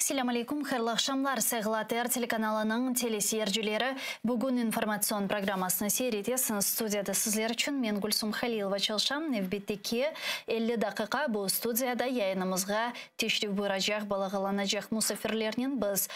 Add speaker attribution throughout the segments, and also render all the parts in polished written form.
Speaker 1: Selam aleykum, hayırlı akşamlar. Sağlatır telekanalının telesiyercüleri bugün informasyon programmasını seyretesiniz. Studiyada sizler için men Gülsüm Halilova çalışam. Nevbetteki 50 dakika bu studiyada yayınımızga teşrif buyuracak, balağılanacak musafirlerinin biz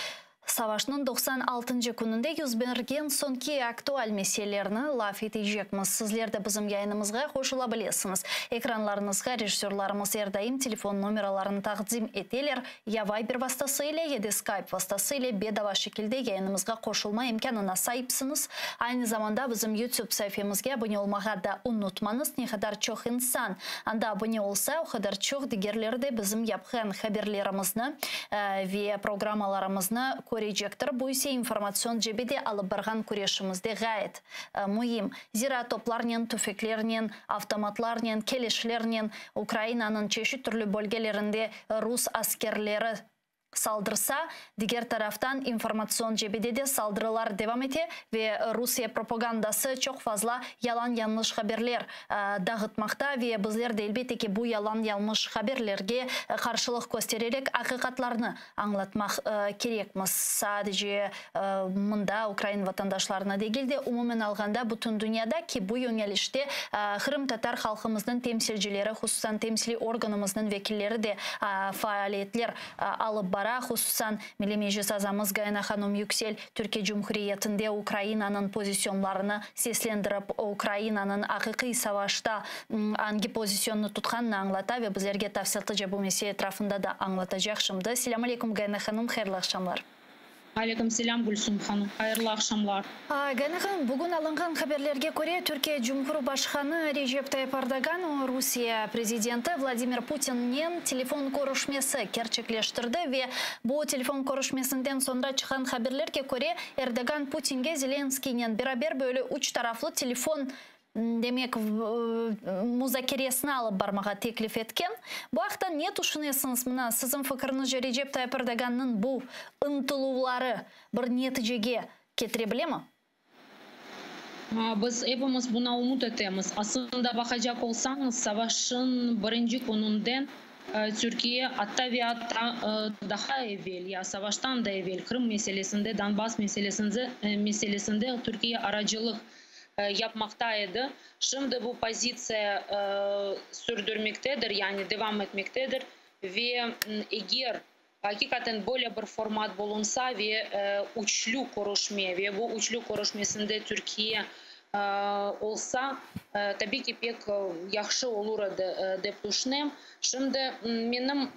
Speaker 1: Savaşның 96. gününde yüz bergen sonki aktual meselelerini laf edecekmiz. Sizler de bizim yayınımızga koşula bilesiniz. Ekranlarınızga rejissörlarımız erdayım telefon numaralarını takdim eteler. Ya Viber vasıtasıyla ya da Skype vasıtasıyla bedava şekilde yayınımızga koşulma imkanına sahipsiniz. Aynı zamanda bizim YouTube sayfamızga abone olmağa da unutmanız. Ne kadar çok insan anda abone olsa o kadar çok diğerleri de bizim yapılan haberlerimizni ve programmalarımızı ko'rayecektir. Bu ise informasyon cebide alıp bargan kurashimizda gayet muhim. Zira toplarının, tüfeklerinin, avtomatlarının, keleşlerinin Ukrayna'nın çeşitli türlü bölgelerinde Rus askerleri saldırsa, diğer taraftan informasyon cebide de saldırılar devam ete ve Rusya propagandası çok fazla yalan yanlış haberler dağıtmakta ve bizler de elbette ki bu yalan yanlış haberlerge karşılık göstererek hakikatlarını anlatmak gerekmiz. Sadece mında Ukrayna vatandaşlarına değil de umumen alganda bütün dünyada ki bu yönelişte Kırım Tatar halkımızın temsilcileri, hususan temsili organımızın vekilleri de faaliyetler alıp bara, hususan Milli Meclis Azamız Gayna Hanım Yüksel Türkiye Cumhuriyeti'nde Ukrayna'nın pozisyonlarını seslendirip Ukrayna'nın hakiki savaşta hangi pozisyonunu tutkanını anlata ve bizlerge tafsilatlıca bu mesele etrafında da anlatacak şimdi. Selamun Aleyküm Gayna Hanım, hayırlı akşamlar.
Speaker 2: Aleyküm selam Gülsüm Hanım. Hayırlı akşamlar.
Speaker 1: Gayna Hanım, bugün alıngan haberlerge göre Türkiye Cumhurbaşkanı Recep Tayyip Erdoğan Rusya Prezidenti Vladimir Putin'in telefon görüşmesi gerçekleştirdi ve bu telefon görüşmesinden sonra çıkan haberlerge göre Erdoğan Putin'ge Zelenskiy'nin beraber böyle üç taraflı telefon demek muzakeresini alıp barmağa teklif etken. Bu haqda ne düşünüyorsunuz mına? Sizin fikrinizce Recep Tayyip Erdoğan'ın bu ıntılıları bir neticege getirebilir mi?
Speaker 2: Biz hepimiz buna umut etemiz. Aslında bakacak olsanız savaşın birinci gününden Türkiye hatta ve hatta daha evvel ya savaştan da evvel Kırım meselesinde, Donbas meselesinde Türkiye aracılık yapmaktaydı. Şimdi bu pozisyon sürdürmektedir, yani devam etmektedir ve eğer hakikaten böyle bir format bulunsa ve üçlü görüşme ve bu üçlü görüşmesinde Türkiye olsa tabii ki pek yaxşı olur dep düşünüyorum. Şimdi benim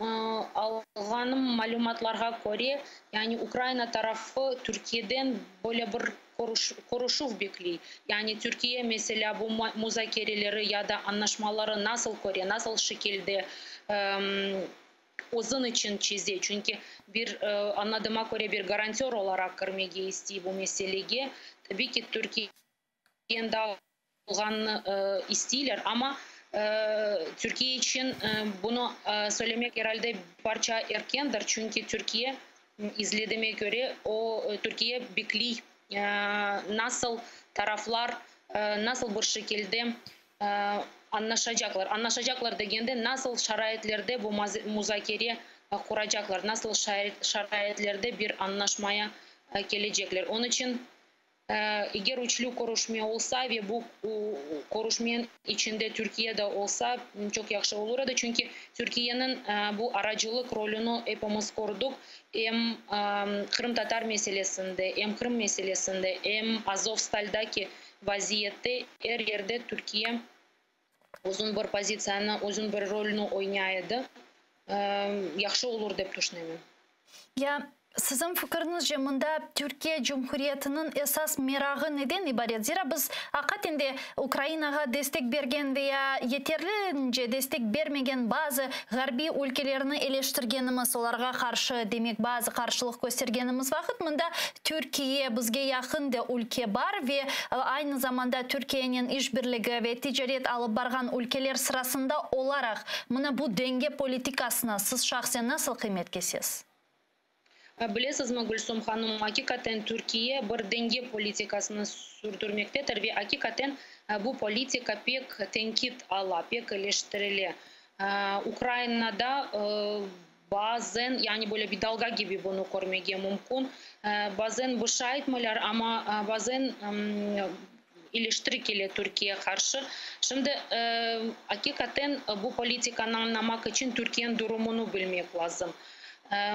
Speaker 2: alğanım malumatlarga göre yani Ukrayna tarafı Türkiye'den böyle bir konuşuv bekliyor. Yani Türkiye mesela bu müzakereleri ya da anlaşmaları nasıl koruyor, nasıl şekilde uzun için çiziyor. Çünkü bir anladığıma göre bir garantör olarak girmeyi istiyor bu meseleye. Tabii ki Türkiye'nin de olganını istiyorlar ama Türkiye için bunu söylemek herhalde bir parça erkendir. Çünkü Türkiye izlediğime göre Türkiye bekliyor nasıl taraflar nasıl bir şekilde anlaşacaklar. Anlaşacaklar dediğinde nasıl şaraitlerde bu müzakere kuracaklar, nasıl şaraitlerde bir anlaşmaya gelecekler. Onun için eğer üçlü görüşme olsa ve bu görüşmenin içinde Türkiye'de olsa çok yaxşı olurdu. Çünkü Türkiye'nin bu aracılık rolünü hepimiz kurduk. Hem Kırım Tatar meselesinde, hem Kırım meselesinde, hem Azovstal'daki vaziyette her yerde Türkiye uzun bir pozisyonu, uzun bir rolünü oynaydı. Yaxşı olur dep düşünüyorum.
Speaker 1: Ya sizin fikrinizce mında Türkiye Cumhuriyeti'nin esas merağı neden ibaret? Zira biz hakikaten de Ukrayna'ya destek bergen veya yeterlice destek bermegen bazı garbi ülkelerini eleştirgenimiz, olarga karşı demek bazı karşılık göstergenimiz vakit mında Türkiye bizge yakın da ülke var ve aynı zamanda Türkiye'nin işbirliği ve ticaret alıp bargan ülkeler sırasında olarak mına bu denge politikasına siz şahsen nasıl kıymet kesiyorsunuz?
Speaker 2: Bilesiz mi Gülsüm Hanım, hakikaten Türkiye bir denge politikasını sürdürmektedir ve hakikaten bu politika pek tenkit ala, pek eleştirili. Ukrayna'da bazen yani böyle bir dalga gibi bunu görmeye mümkün. Bazen boşa etmeler ama bazen eleştiri Türkiye'ye karşı. Şimdi hakikaten bu politikanı anlamak için Türkiye'nin durumunu bilmek lazım.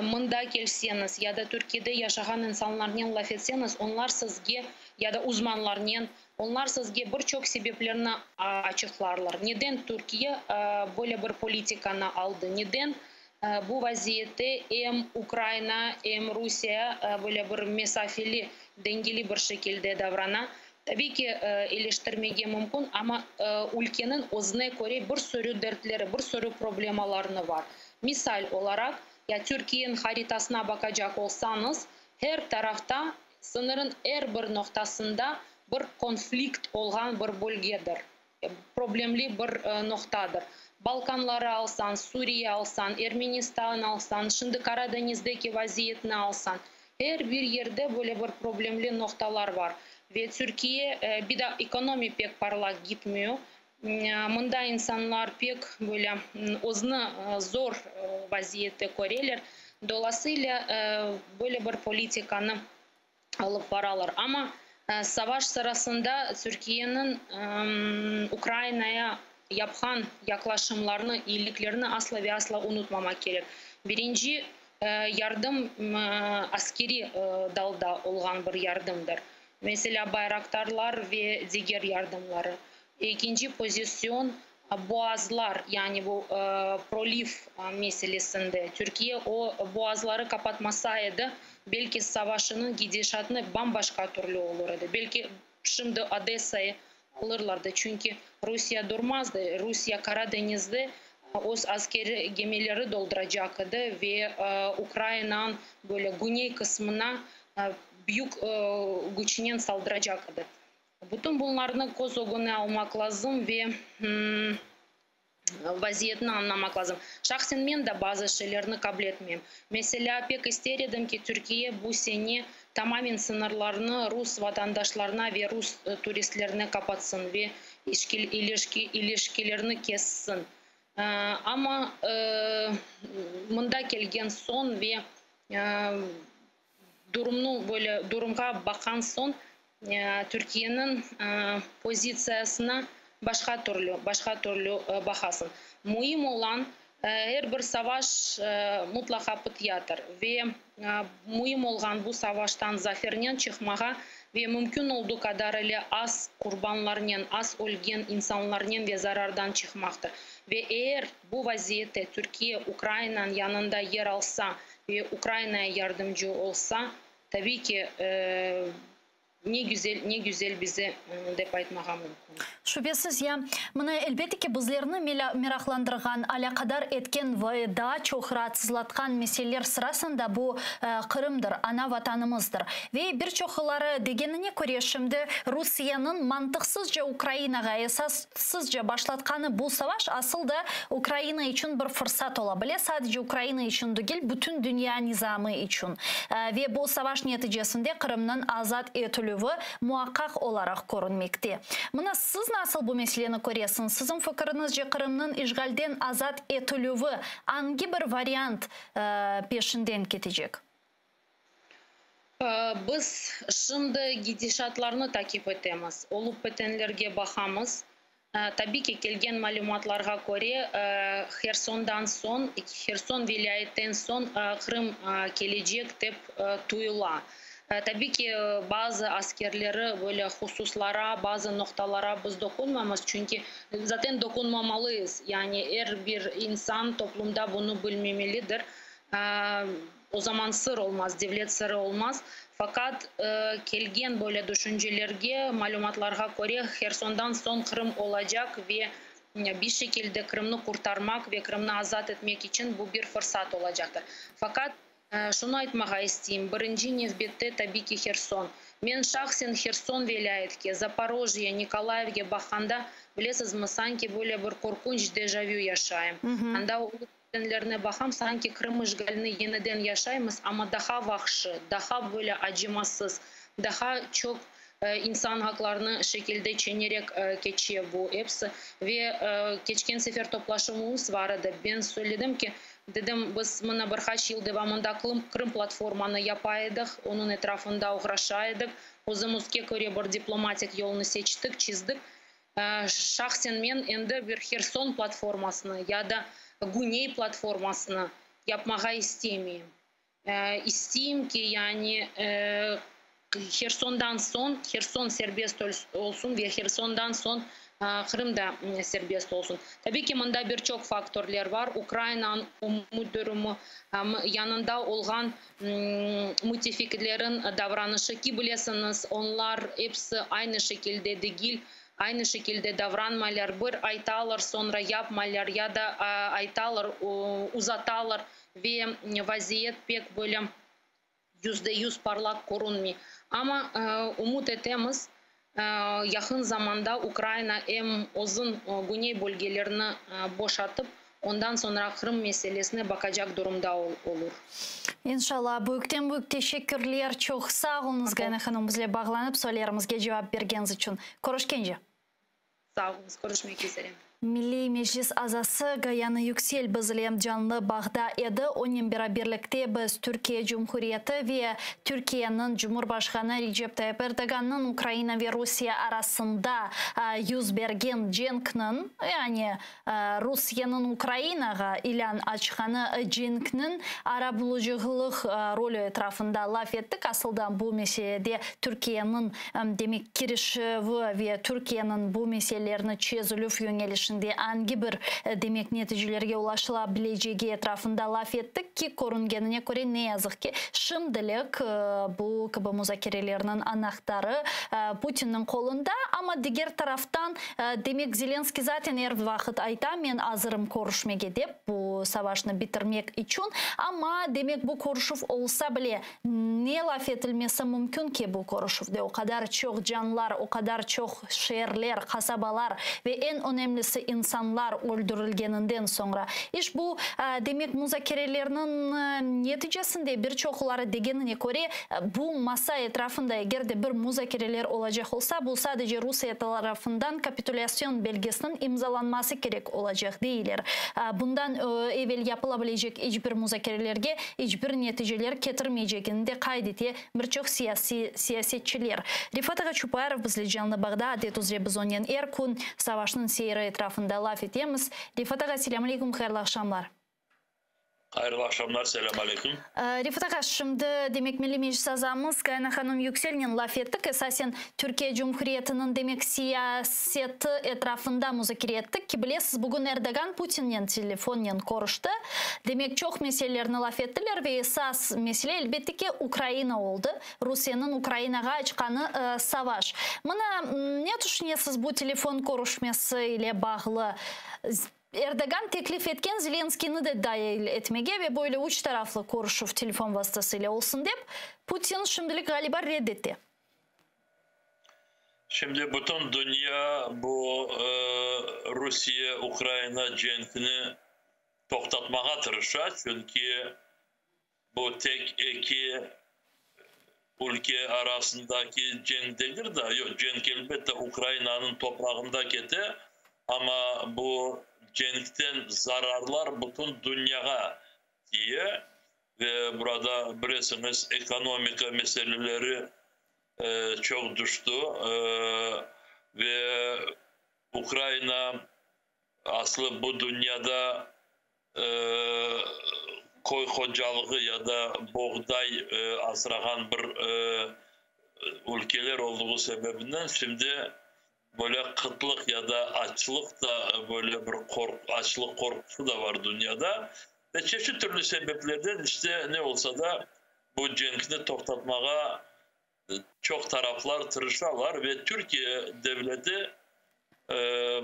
Speaker 2: Mında gelseniz ya da Türkiye'de yaşayan insanlarla laf etseniz onlar sizge ya da uzmanlarla onlar sizge birçok sebeplerini açıklarlar. Neden Türkiye böyle bir politikanı aldı? Neden bu vaziyette hem Ukrayna hem Rusya böyle bir mesafeli, dengeli bir şekilde davranan? Tabii ki eleştirmeye mümkün ama ülkenin özüne göre bir sürü dertleri, bir sürü problemalarını var. Misal olarak ya Türkiye'nin haritasına bakacak olsanız her tarafta sınırın her bir noktasında bir konflikt olan bir bölgedir. Problemli bir noktadır. Balkanları alsan, Suriye alsan, Ermenistan alsan, şimdi Karadeniz'deki vaziyetini alsan her bir yerde böyle bir problemli noktalar var. Ve Türkiye bir de ekonomi pek parlak gitmiyor. Mında insanlar pek böyle özünü zor vaziyette görürler. Dolayısıyla böyle bir politikanı alıp vararlar. Ama savaş sırasında Türkiye'nin Ukrayna'ya yapılan yaklaşımlarını, iyiliklerini asla ve asla unutmamak gerek. Birinci yardım askeri dalda olan bir yardımdır. Mesela bayraktarlar ve diğer yardımları. İkinci pozisyon boğazlar yani bu prolif meselesinde Türkiye o boğazları kapatmasaydı belki savaşının gidişatını bambaşka türlü olurdu. Belki şimdi Odessa'yı alırlardı çünkü Rusya durmazdı. Rusya Karadeniz'de o askeri gemileri dolduracaktı ve Ukrayna'nın böyle güney kısmına büyük güçle saldıracaktı. Bütün bunların göz önüne almak lazım ve vaziyetini anlamak lazım. Şahsen ben de bazı şeylerini kabul etmeyeyim. Mesela pek isterdim ki Türkiye bu sene tamamen sınırlarını Rus vatandaşlarına ve Rus turistlerine kapatsın ve ilişkilerini kessin. Ama mında gelgen son ve durumga bakan son Türkiye'nin pozisyasına başka türlü bakasın. Mühim olan her bir savaş mutlaka bitiyadır ve mühim olan bu savaştan zaferden çıkmağa ve mümkün olduğu kadarıyla az kurbanlarla, az ölen insanlarla ve zarardan çıkmaktır. Ve eğer bu vaziyette Türkiye Ukrayna'nın yanında yer alsa ve Ukrayna'ya yardımcı olsa tabii ki ne güzel bize dep айтmağa mümkün.
Speaker 1: Şüphesiz ya, bunu elbette ki bizlerini meraklandırgan, alakadar etken ve daha çok rahatsızlatkan meseleler sırasında bu Kırım'dır, ana vatanımızdır. Ve birçokları degenine göre şimdi Rusya'nın mantıksızca Ukrayna'ya esassızca başlatkanı bu savaş asıl da Ukrayna için bir fırsat olabilir. Sadece Ukrayna için değil, bütün dünya nizamı için. Ve bu savaş neticesinde Kırım'ın azat etülüğü muhakkak olarak görünmekte. Buna siz nasıl bu meseleni görüyorsunuz? Sizin fikrinizce Kırım'ın işgalden azat etülüğü hangi bir variant peşinden gidecek?
Speaker 2: Biz şimdi gidişatlarını takip etemiz. Olup bitenlerge bakamız. Tabii ki gelgen malumatlarga göre Herson'dan son, Herson vilayetten son Kırım gelecek dep duyula. Tabii ki bazı askerleri böyle hususlara, bazı noktalara biz dokunmamız çünkü zaten dokunmamalıyız. Yani her bir insan toplumda bunu bilmemelidir. O zaman sır olmaz, devlet sırrı olmaz. Fakat gelgen böyle düşüncelerge, malumatlarga göre Herson'dan son Kırım olacak ve bir şekilde Kırım'ı kurtarmak ve Kırım'ı azat etmek için bu bir fırsat olacaktır. Fakat şunu aytmağa isteyeyim. Birinci növbette tabii ki Herson. Men şahsen Herson vilayetke, Zaporojye, Nikolayev'e bakanda bilesizmi sanki böyle bir korkunç dejavu yaşayım. Anda olup bitenlerine bakam sanki Kırım işgalini yeniden yaşayımız ama daha vahşi, daha böyle acımasız, daha çok insan haklarını şekilde çiğnerek geçiyor bu hepsi. Ve geçen sefer toplaşımımız vardı. Ben söyledim ki Dedim biz mına birkaç yıl devamında Kırım platformanı yapaydık, onun etrafında uğraşaydık. O'zimizga göre bir diplomatik yolunu seçtik, çizdik. Şahsen men endi bir Kherson platformasını ya da Güney platformasını yapmaya istemiyorum. İsteyim ki yani Kherson'dan son Kherson serbest olsun ve Kherson'dan son Kırım'da serbest olsun. Tabii ki bunda birçok faktörler var. Ukrayna'nın durumu, yanında olan müttefiklerin davranışı ki bilirsiniz onlar hepsi aynı şekilde değil. Aynı şekilde davranmalar, bir aytalar sonra yapmalar ya da aytalar uzatarlar ve vaziyet pek böyle %100 parlak görünmüyor. Ama umut etmemiz yakın zamanda Ukrayna hem uzun güney bölgelerini boşaltıp ondan sonra Kırım meselesine bakacak durumda olur.
Speaker 1: İnşallah. Büyük teşekkürler. Çok sağ olunuz Gayna Hanım bizle bağlanıp sorularımızga cevap vergeniz için. Görüşkence.
Speaker 2: Sağ olunuz. Görüşmek üzere.
Speaker 1: Milli Meclis azası Gayana Yüksel bizle canlı bağda edi. Onun birlikte biz Türkiye Cumhuriyeti ve Türkiye'nin Cumhurbaşkanı Recep Tayyip Erdoğan'ın Ukrayna ve Rusya arasında yüz bergen cenknin, yani Rusya'nın Ukrayna'ga ilan açkanı cenknin arabuluculuk rolü etrafında laf ettik. Aslında bu meselede Türkiye'nin demek girişi ve Türkiye'nin bu meselelerini çözülüp yönelişinde hangi bir demek neticelerge ulaşılabileceği etrafında laf ettik ki görüngenine göre ne yazık ki şimdilik bu gibi müzakerelerinin anahtarı Putin'in kolunda, ama diğer taraftan demek Zelenski zaten her vakit ayta men hazırım görüşmeye gidip bu savaşını bitirmek için, ama demek bu görüşüf olsa bile ne laf edilmesi mümkün ki bu görüşüfde o kadar çok canlar, o kadar çok şehirler, kasabalar ve en önemlisi insanlar öldürülgeninden sonra iş bu demek müzakerelerinin neticesinde birçokları degenine göre bu masa etrafında eğer de bir müzakereler olacak olsa bu sadece Rusya tarafından kapitülasyon belgesinin imzalanması gerek olacak değiller. Bundan evvel yapılabilecek hiçbir müzakerelerge hiçbir neticeler getirmeyeceğini de kaydediyor birçok siyasetçiler. Rifat Ağa Çuparov bizle canlı bağda adet üzere biz onun erkun savaşının seyri etrafında laf etimiz. Rifat Ağa selamun aleyküm, hayırlı akşamlar.
Speaker 3: Hayırlı akşamlar, selamun aleyküm.
Speaker 1: Rifat Ağa, şimdi demek Milli Meclis azamız Gayna Hanım Yüksel'in laf ettik. Esasen Türkiye Cumhuriyeti'nin demek siyaseti etrafında müzakere ettik ki bilesiz bugün Erdoğan Putin'in telefonla konuştu. Demek çok meselelerini laf ettiler ve esas mesele elbette ki Ukrayna oldu. Rusya'nın Ukrayna'ga açkanı savaş. Bana ne düşünüyorsunuz bu telefon konuşması ile bağlı? Erdoğan teklif etken Zelenski'ni de dahil etmeye ve böyle uç taraflı konuşup telefon vasıtasıyla olsun deyip Putin şimdilik galiba reddetti.
Speaker 3: Şimdi bütün dünya bu Rusya-Ukrayna cenkini toktatmaya tırışıyor. Çünkü bu tek iki ülke arasındaki cenk değildir de, yok, cenk elbette Ukrayna'nın toprağında gitti, ama bu cenkten zararlar bütün dünyaya diye ve burada bilirsiniz ekonomik meseleleri çok düştü ve Ukrayna aslı bu dünyada koy hocalığı ya da buğday asragan bir ülkeler olduğu sebebinden şimdi böyle kıtlık ya da açlık da böyle bir açlık korkusu da var dünyada ve çeşitli türlü sebeplerden işte ne olsa da bu cenkini toktatmaya çok taraflar tırışıyorlar ve Türkiye devleti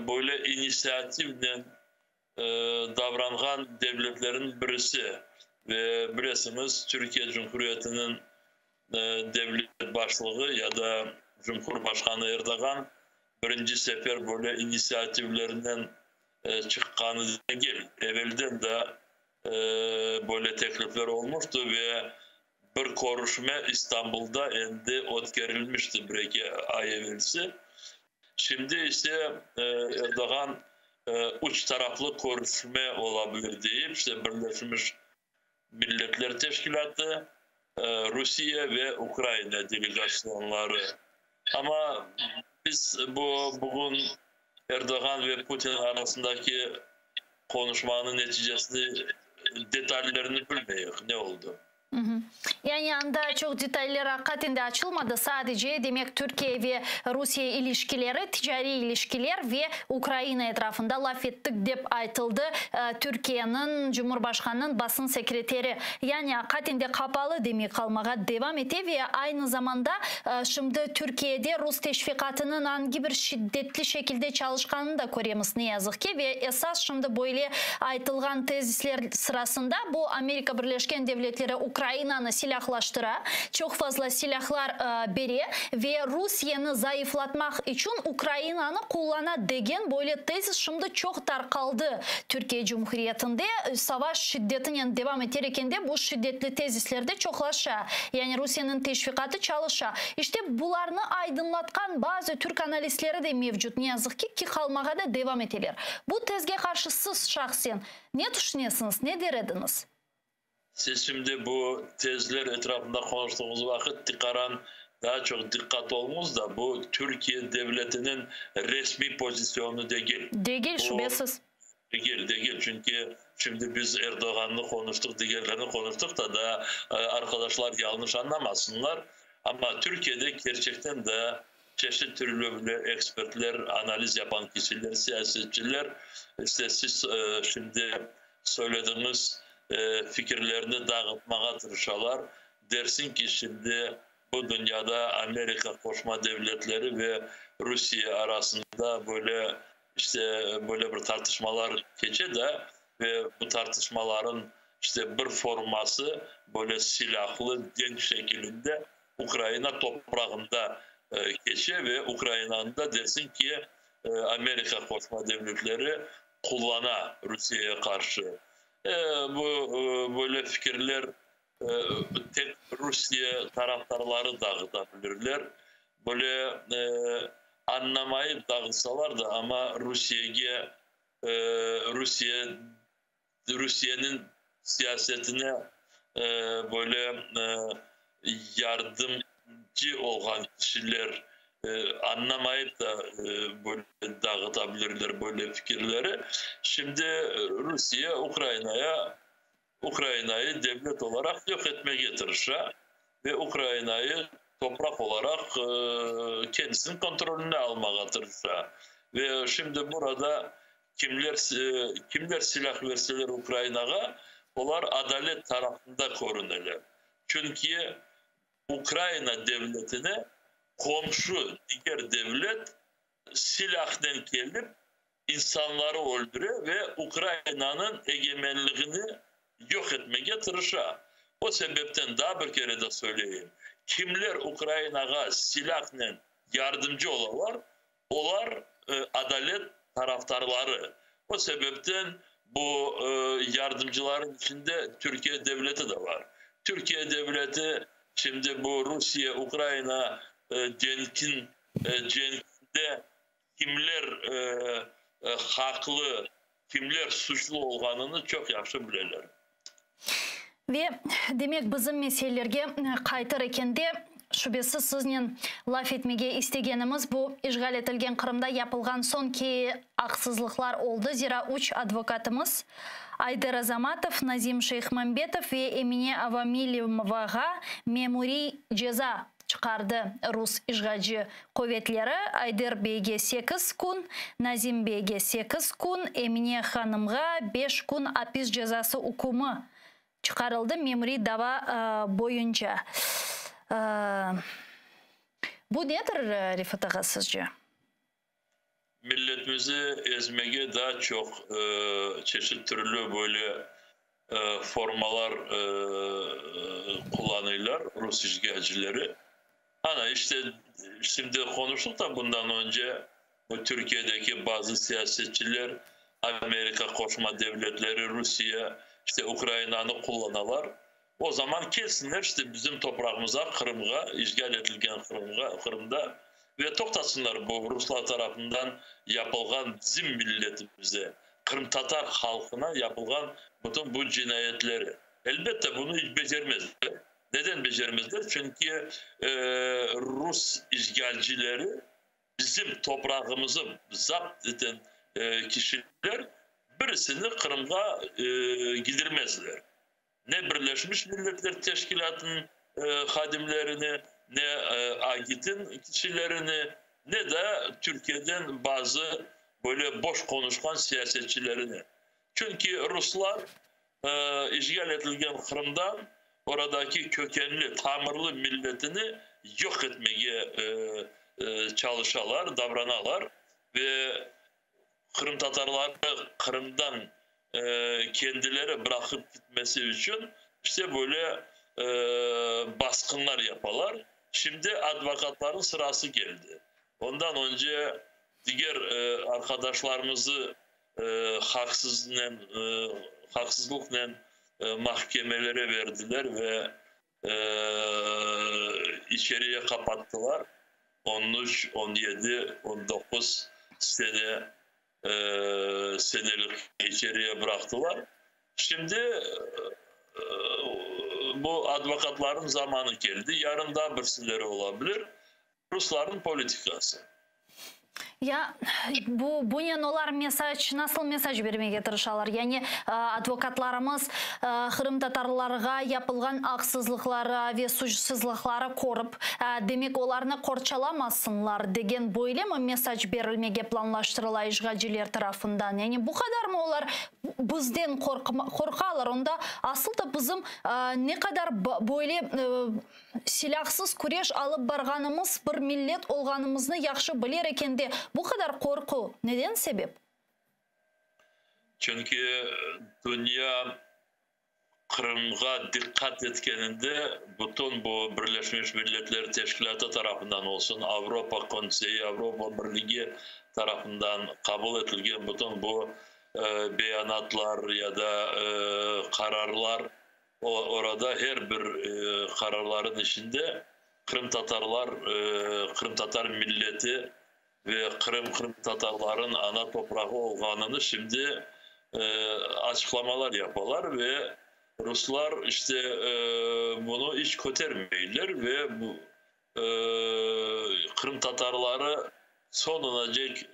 Speaker 3: böyle inisiyatifle davranan devletlerin birisi ve bilirsiniz Türkiye Cumhuriyeti'nin devlet başlığı ya da Cumhurbaşkanı Erdoğan birinci sefer böyle inisiyatiflerinden çıkanı değil. Evvelden de böyle teklifler olmuştu ve bir konuşma İstanbul'da endi ötkerilmişti bir iki ay evvelsi. Şimdi ise Erdoğan uç taraflı görüşme olabilir deyip işte Birleşmiş Milletler Teşkilatı, Rusya ve Ukrayna delegasyonları. Ama biz bugün Erdoğan ve Putin arasındaki konuşmanın neticesini, detaylarını bilmiyoruz. Ne oldu?
Speaker 1: Yani yanında çok detaylar hakikaten açılmadı. Sadece demek Türkiye ve Rusya ilişkileri, ticari ilişkiler ve Ukrayna etrafında laf ettik deyip aytıldı. Türkiye'nin Cumhurbaşkanı'nın basın sekreteri. Yani hakikaten de kapalı demek kalmaya devam etti ve aynı zamanda şimdi Türkiye'de Rus teşvikatının hangi bir şiddetli şekilde çalışkanını da görüyoruz ne yazık ki ve esas şimdi böyle aytılgan tezisler sırasında bu Amerika Birleşik Devletleri Ukrayna'nı silahlaştıra, çok fazla silahlar beri ve Rusya'nı zayıflatmak için Ukrayna'nı kullana degen böyle tezis şimdi çok tarkaldı Türkiye Cumhuriyeti'nde. Savaş şiddetinin devam ederken de bu şiddetli tezislerde çoklaşa. Yani Rusya'nın teşvikatı çalışa. İşte bularını aydınlatkan bazı Türk analistleri de mevcut ne yazık ki kalmaya da devam edilir. Bu tezge karşı siz şahsen ne düşünüyorsunuz, ne derdiniz?
Speaker 3: Siz şimdi bu tezler etrafında konuştuğumuz vakit daha çok dikkat olmamız da bu Türkiye devletinin resmi pozisyonu değil.
Speaker 1: Değil şüphesiz.
Speaker 3: Değil çünkü şimdi biz Erdoğan'ı konuştuk, diğerlerini konuştuk da arkadaşlar yanlış anlamasınlar. Ama Türkiye'de gerçekten de çeşitli türlü ekspertler, analiz yapan kişiler, siyasetçiler, işte siz şimdi söylediğiniz fikirlerini dağıtmaya tırışalar. Dersin ki şimdi bu dünyada Amerika koşma devletleri ve Rusya arasında böyle bir tartışmalar geçe de ve bu tartışmaların işte bir forması böyle silahlı genç şeklinde Ukrayna toprağında geçe ve Ukrayna'nın da dersin ki Amerika koşma devletleri kullana Rusya'ya karşı. Böyle fikirler tek Rusya taraftarları dağıtabilirler. Böyle anlamayı dağıtsalar da ama Rusya'nın siyasetine böyle yardımcı olan kişiler anlamayıp da böyle dağıtabilirler böyle fikirleri. Şimdi Rusya Ukrayna'yı devlet olarak yok etmeye tırışa ve Ukrayna'yı toprak olarak kendisinin kontrolüne almaya tırışa. Ve şimdi burada kimler silah verseler Ukrayna'ya, onlar adalet tarafında korunurlar. Çünkü Ukrayna devletine komşu diğer devlet silahdan gelip insanları öldürüyor ve Ukrayna'nın egemenliğini yok etmeye tırışa. O sebepten daha bir kere de söyleyeyim. Kimler Ukrayna'ya silahla yardımcı onlar adalet taraftarları. O sebepten bu yardımcıların içinde Türkiye devleti de var. Türkiye devleti şimdi bu Rusya-Ukrayna cenkinde kimler haklı, kimler suçlu olganını çok yaxşı bilirler.
Speaker 1: Ve demek bizim meselelerge kaytar ekende şüphesiz sizin laf etmege istegenimiz bu işgal etilgen Kırım'da yapılgan sonki haksızlıklar oldu. Zira 3 advokatımız Ayder Azamatov, Nazim Şeyhmambetov ve Emine Avamilovaga memuri ceza çıkardı Rus işgalci kuvvetleri. Ayder Bey'ge 8 kun, Nazim Bey'ge 8 kun, Emine Hanım'a 5 kun hapis cezası hukumu çıkarıldı memuri dava boyunca. Bu nedir Rifat Ağa sizce?
Speaker 3: Milletimizi ezmege daha çok çeşitli türlü böyle formalar kullanırlar Rus işgalcileri. İşte şimdi konuştuk da bundan önce bu Türkiye'deki bazı siyasetçiler Amerika koşma devletleri Rusya işte Ukrayna'nı kullanırlar. O zaman kesinler işte bizim toprağımıza, Kırım'a, işgal edilgen Kırım'da ve toktasınlar bu Ruslar tarafından yapılan bizim milletimize, Kırım Tatar halkına yapılan bütün bu cinayetleri. Elbette bunu hiç becermezler. Neden becermezler? Çünkü Rus işgalcileri bizim toprağımızı zapt eden kişiler birisini Kırım'a gidirmezler. Ne Birleşmiş Milletler Teşkilatı'nın hadimlerini, ne AGİT'in kişilerini, ne de Türkiye'den bazı böyle boş konuşkan siyasetçilerini. Çünkü Ruslar işgal edilen Kırım'dan oradaki kökenli, tamirli milletini yok etmeye çalışalar, davranalar ve Kırım Tatarları Kırım'dan kendileri bırakıp gitmesi için işte böyle baskınlar yaparlar. Şimdi advokatların sırası geldi. Ondan önce diğer arkadaşlarımızı haksızlıkla mahkemelere verdiler ve içeriye kapattılar. 13, 17, 19 senelik içeriye bıraktılar. Şimdi bu advokatların zamanı geldi. Yarın daha birisileri olabilir. Rusların politikası.
Speaker 1: Ya bu olar mesaj, nasıl mesaj vermeye tırışalar? Yani advokatlarımız Kırım Tatarlarına yapılgan haksızlıklara ve suçsuzluklara korup demek olarını korçalamasınlar degen böyle mi mesaj verilmeye planlaştırılan işgalciler tarafından? Yani bu kadar mı olar bizden korkalar? Onda asıl da bizim ne kadar böyle silahsız kureş alıp barganımız bir millet olganımızını yaxşı bilir eken de bu kadar korku neden sebep?
Speaker 3: Çünkü dünya Kırım'a dikkat etkeninde bütün bu Birleşmiş Milletler Teşkilatı tarafından olsun, Avrupa Konseyi, Avrupa Birliği tarafından kabul edilen bütün bu beyanatlar ya da kararlar orada her bir kararların içinde Kırım Tatar milleti ve Kırım Tatarların ana toprağı olganını şimdi açıklamalar yaparlar ve Ruslar işte bunu hiç kötermeyirler ve bu Kırım Tatarları sonuna dek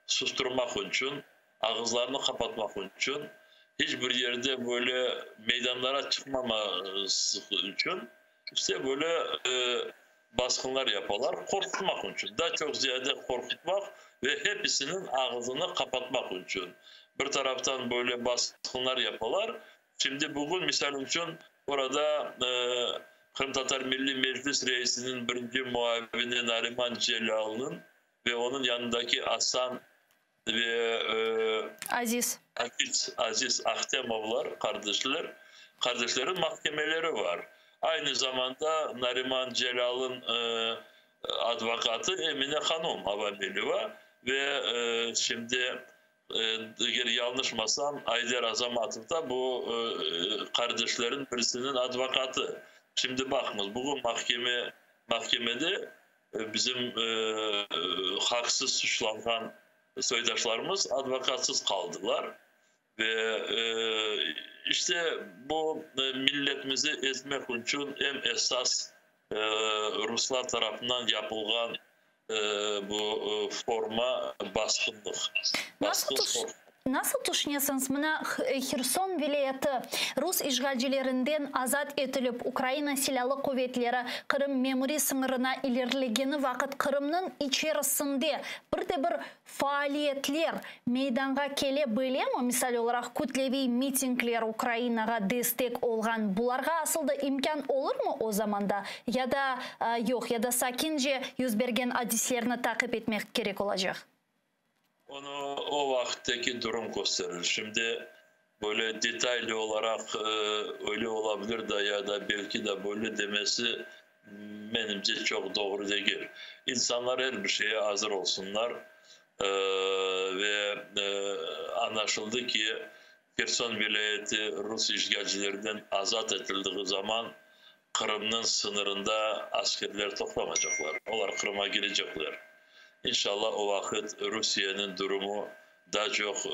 Speaker 3: susturmak için, ağızlarını kapatmak için, hiçbir yerde böyle meydanlara çıkmaması için işte böyle baskınlar yaparlar, korkutmak için. Daha çok ziyade korkutmak ve hepsinin ağzını kapatmak için. Bir taraftan böyle baskınlar yaparlar. Şimdi bugün misal için orada Kırım Tatar Milli Meclis Reisi'nin birinci muavini Nariman Celal'ın ve onun yanındaki Hasan ve Aziz Ahtemovlar kardeşlerin mahkemeleri var. Aynı zamanda Nariman Celal'ın advokatı Emine Hanım Abameliva ve şimdi yanlışmasam Ayder Azamatov da bu kardeşlerin birisinin advokatı. Şimdi bakınız bugün mahkemede bizim haksız suçlanan soydaşlarımız advokatsız kaldılar ve işte bu milletimizi ezmek için en esas Ruslar tarafından yapılan bu forma baskınlık.
Speaker 1: Nasıl düşünüyorsunuz? Mına Xerson vilayeti Rus işgalcilerinden azat etilip Ukrayna silahlı kuvvetleri Kırım memuri sınırına ilerlegeni vakit Kırım'ın içerisinde bir faaliyetler meydana kelebilir mi? Misal olarak kütlevi mitingler Ukrayna'ya destek olgan. Bularga asıl da imkan olur mu o zamanda? Ya da yok ya da sakince yüz bergen hadislerini takip etmek gerek olacak.
Speaker 3: Onu o vakitteki durum gösterir. Şimdi böyle detaylı olarak öyle olabilir de ya da belki de böyle demesi benimce çok doğru değil. İnsanlar her bir şeye hazır olsunlar ve anlaşıldı ki Xerson vilayeti Rus işgalcilerinden azat edildiği zaman Kırım'ın sınırında askerler toplamayacaklar. Onlar Kırım'a girecekler. İnşallah o vakit Rusya'nın durumu daha çok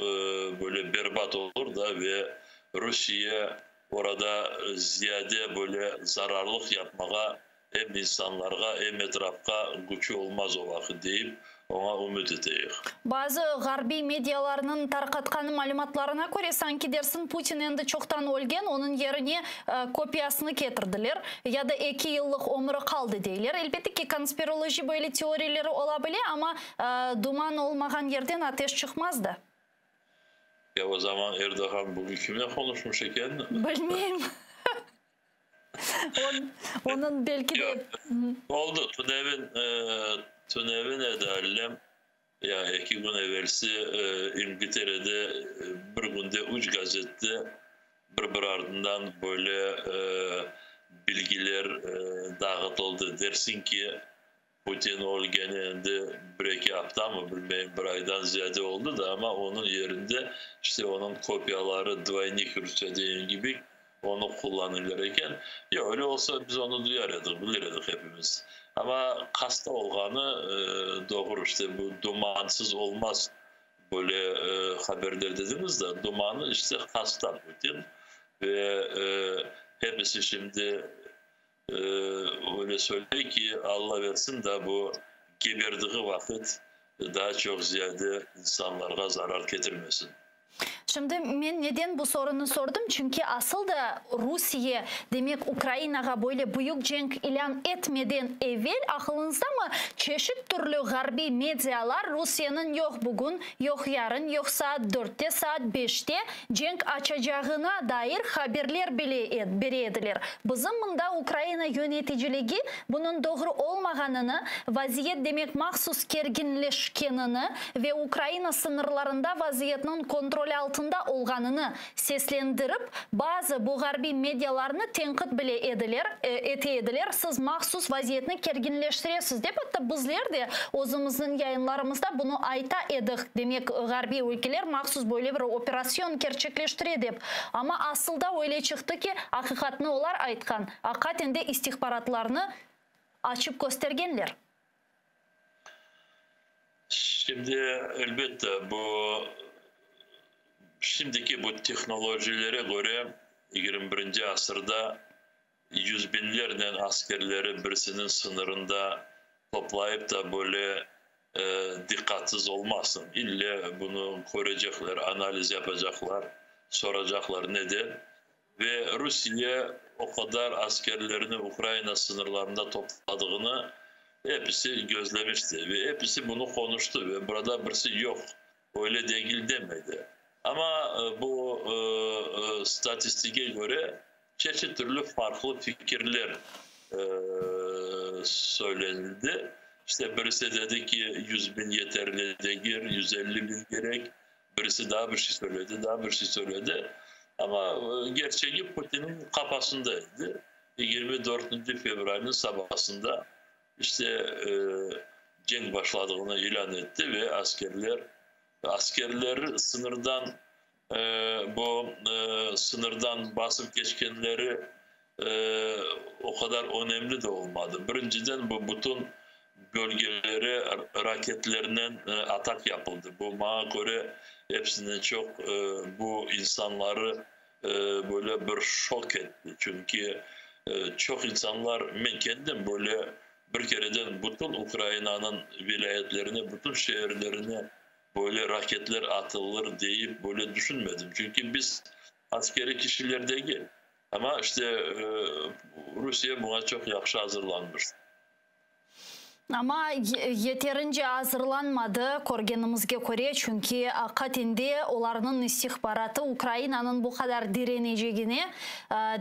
Speaker 3: böyle berbat olur da ve Rusya orada ziyade böyle zararlık yapmaya hem insanlara hem etrafta gücü olmaz o vakit deyip ona ümit edeyik.
Speaker 1: Bazı garbi medyalarının tarqatkan malumatlarına göre sanki dersin Putin endi çoktan ölgen, onun yerine kopyasını getirdiler ya da 2 yıllık ömrü kaldı deyler. Elbette ki konspiroloji böyle teorileri olabilir ama duman olmayan yerden ateş çıkmazdı.
Speaker 3: Ya o zaman Erdoğan bugün kimle konuşmuş eken?
Speaker 1: Bilmeyeyim. Onun belki de...
Speaker 3: Oldu. Tünevin ederlem ya 2 gün evvelsi İngiltere'de bir günde 3 gazette bir ardından böyle bilgiler dağıtıldı. Dersin ki Putin olgeninde 1-2 hafta mı bilmem bir aydan ziyade oldu da ama onun yerinde işte onun kopyaları Dvaynik Rusya'dığın gibi onu kullanılırken ya öyle olsa biz onu duyardık, bilirdik hepimiz. Ama kasta olganı doğru işte bu dumansız olmaz böyle haberler dediniz de dumanı işte kasta Putin ve hepsi şimdi öyle söylüyor ki Allah versin de bu geberdiği vakit daha çok ziyade insanlara zarar getirmesin.
Speaker 1: Şimdi ben neden bu sorunu sordum? Çünkü asıl da Rusya demek Ukrayna'ya böyle büyük cenk ilan etmeden evvel aklınızda mı çeşit türlü garbi medyalar Rusya'nın yok bugün, yok yarın, yok saat 4'te, saat 5'te cenk açacağına dair haberler bile verediler. Bizim bunda Ukrayna yöneticiliği bunun doğru olmaganını, vaziyet demek mahsus gerginleşkenini ve Ukrayna sınırlarında vaziyetin kontrol altında olganını seslendirip bazı bu garbi medyalarını tenkit bile ediler. Siz mahsus vaziyetini gerginleştiresiz deyip hatta bizler de özümüzün yayınlarımızda bunu ayta edik. Demek garbi ülkeler mahsus böyle bir operasyon gerçekleştiriyor deyip. Ama aslında öyle çıktı ki hakikatini olar aytkan. Hakikaten de istihbaratlarını açıp göstergenler.
Speaker 3: Şimdi elbette şimdiki bu teknolojilere göre 21. asırda yüz binlerden askerleri birisinin sınırında toplayıp da böyle dikkatsiz olmasın. İlle bunu koruyacaklar, analiz yapacaklar, soracaklar neden. Ve Rusya o kadar askerlerini Ukrayna sınırlarında topladığını hepsi gözlemişti ve hepsi bunu konuştu ve burada birisi yok, öyle değil demedi. Ama bu statistike göre çeşitli türlü farklı fikirler söylenildi. İşte birisi dedi ki 100.000 yeterli değil, 150.000 gerek. Birisi daha bir şey söyledi, daha bir şey söyledi. Ama gerçeği Putin'in kafasındaydı. 24. Febrar'ın sabahında işte cenk başladığını ilan etti ve askerler sınırdan sınırdan basıp geçkenleri o kadar önemli de olmadı. Birinciden bu bütün bölgelere raketlerinden atak yapıldı. Bu bana göre hepsinden çok bu insanları böyle bir şok etti. Çünkü çok insanlar, ben kendim böyle bir kereden bütün Ukrayna'nın vilayetlerine, bütün şehirlerine böyle raketler atılır deyip böyle düşünmedim. Çünkü biz askeri kişiler değil. Ama işte Rusya buna çok yaxşı hazırlanmış.
Speaker 1: Ama yeterince hazırlanmadı korgenimizge göre çünkü hakikatinde onların istihbaratı Ukrayna'nın bu kadar direneceğini